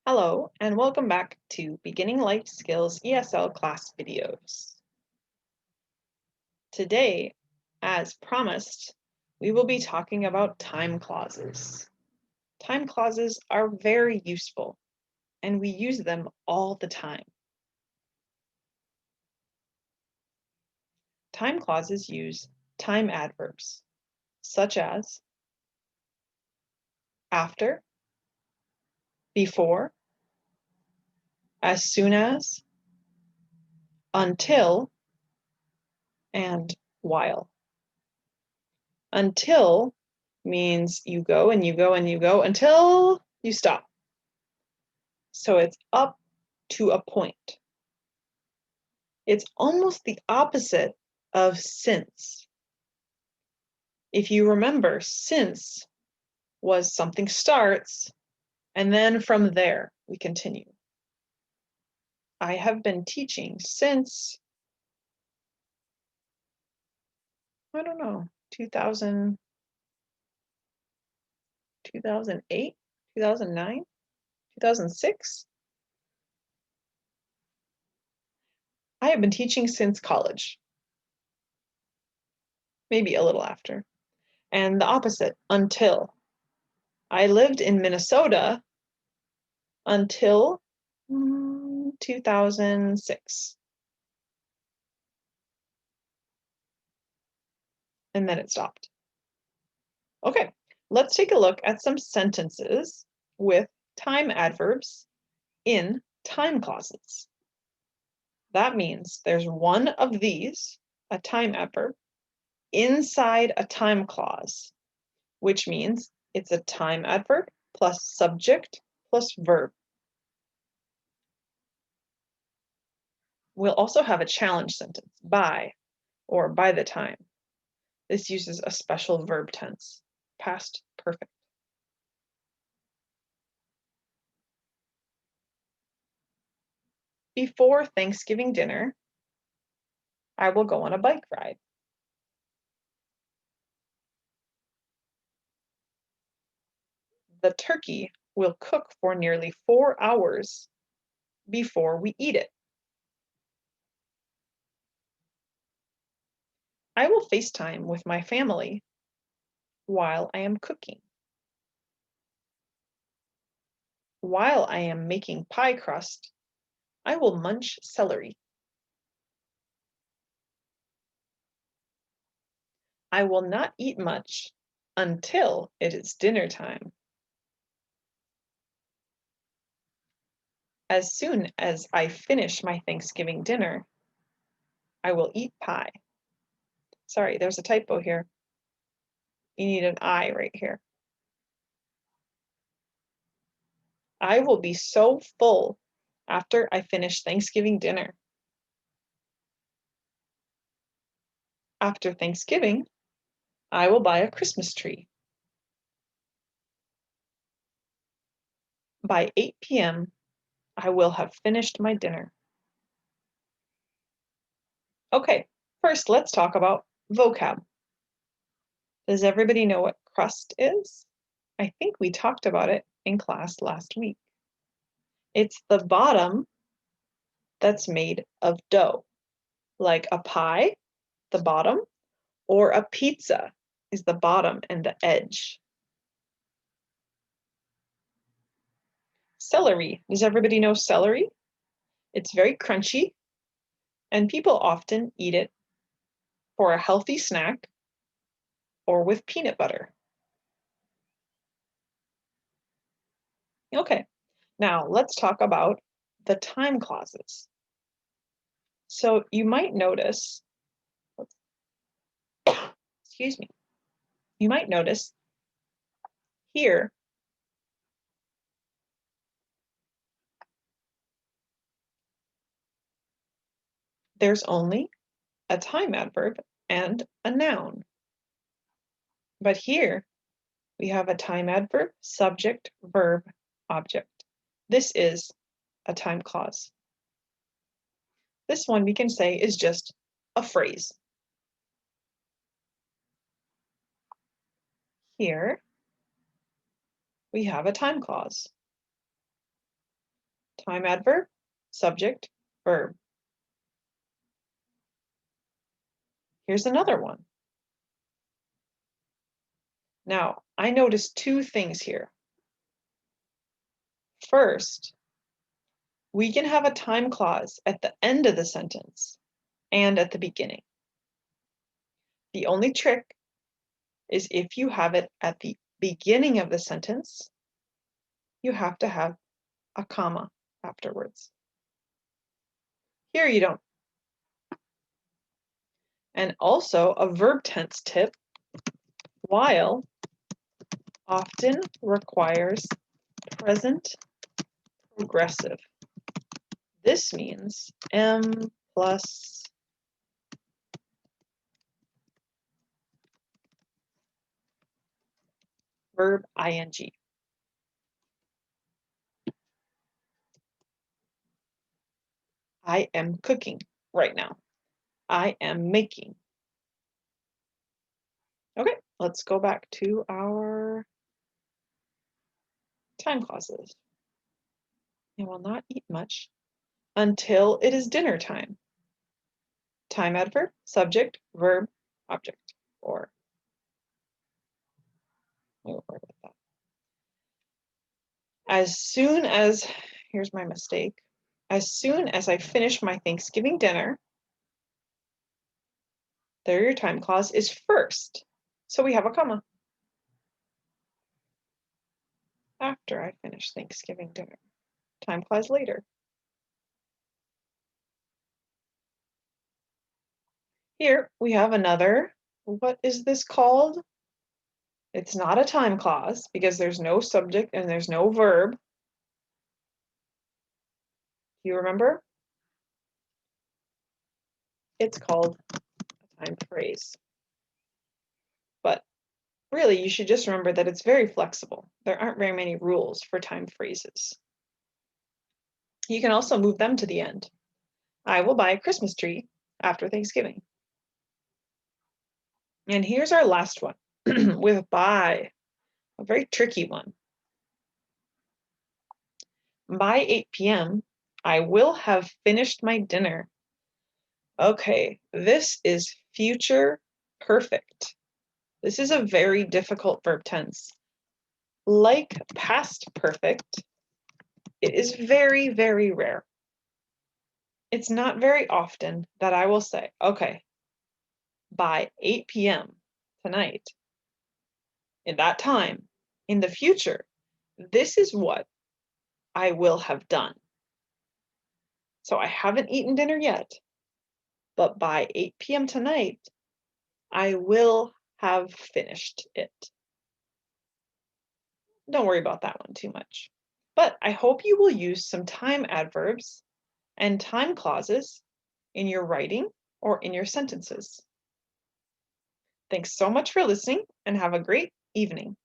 Hello, and welcome back to Beginning Life Skills ESL class videos. Today, as promised, we will be talking about time clauses. Time clauses are very useful, and we use them all the time. Time clauses use time adverbs, such as after, before, as soon as, until, and while. Until means you go and you go and you go until you stop. So it's up to a point. It's almost the opposite of since. If you remember, since was something starts, and then from there we continue. I have been teaching since, I don't know, 2000, 2008, 2009, 2006. I have been teaching since college, maybe a little after. And the opposite, until. I lived in Minnesota until 2006. And then it stopped. Okay, let's take a look at some sentences with time adverbs in time clauses. That means there's one of these, a time adverb, inside a time clause, which means it's a time adverb plus subject plus verb. We'll also have a challenge sentence, by or by the time. This uses a special verb tense, past perfect. Before Thanksgiving dinner, I will go on a bike ride. The turkey will cook for nearly 4 hours before we eat it. I will FaceTime with my family while I am cooking. While I am making pie crust, I will munch celery. I will not eat much until it is dinner time. As soon as I finish my Thanksgiving dinner, I will eat pie. Sorry, there's a typo here. You need an I right here. I will be so full after I finish Thanksgiving dinner. After Thanksgiving, I will buy a Christmas tree. By 8 p.m., I will have finished my dinner. Okay, first let's talk about vocab. Does everybody know what crust is? I think we talked about it in class last week. It's the bottom that's made of dough, like a pie, the bottom, or a pizza is the bottom and the edge. Celery. Does everybody know celery? It's very crunchy, and people often eat it for a healthy snack or with peanut butter. Okay, now let's talk about the time clauses. So you might notice, excuse me, you might notice here there's only a time adverb and a noun. But here we have a time adverb, subject, verb, object. This is a time clause. This one we can say is just a phrase. Here we have a time clause. Time adverb, subject, verb. Here's another one. Now, I noticed two things here. First, we can have a time clause at the end of the sentence and at the beginning. The only trick is if you have it at the beginning of the sentence, you have to have a comma afterwards. Here you don't. And also a verb tense tip, while often requires present progressive. This means M plus verb ing. I am cooking right now. I am making. Okay, let's go back to our time clauses. I will not eat much until it is dinner time. Time adverb, subject, verb, object, or as soon as, here's my mistake, as soon as I finish my Thanksgiving dinner, there your time clause is first. So we have a comma. After I finish Thanksgiving dinner. Time clause later. Here we have another, what is this called? It's not a time clause because there's no subject and there's no verb. Do you remember? It's called a time phrase. But really, you should just remember that it's very flexible. There aren't very many rules for time phrases. You can also move them to the end. I will buy a Christmas tree after Thanksgiving. And here's our last one with by, a very tricky one. By 8 p.m., I will have finished my dinner. Okay, this is future perfect. This is a very difficult verb tense. Like past perfect, it is very, very rare. It's not very often that I will say, okay, by 8 p.m. tonight, in that time, in the future, this is what I will have done. So I haven't eaten dinner yet, but by 8 p.m. tonight, I will have finished it. Don't worry about that one too much. But I hope you will use some time adverbs and time clauses in your writing or in your sentences. Thanks so much for listening and have a great evening.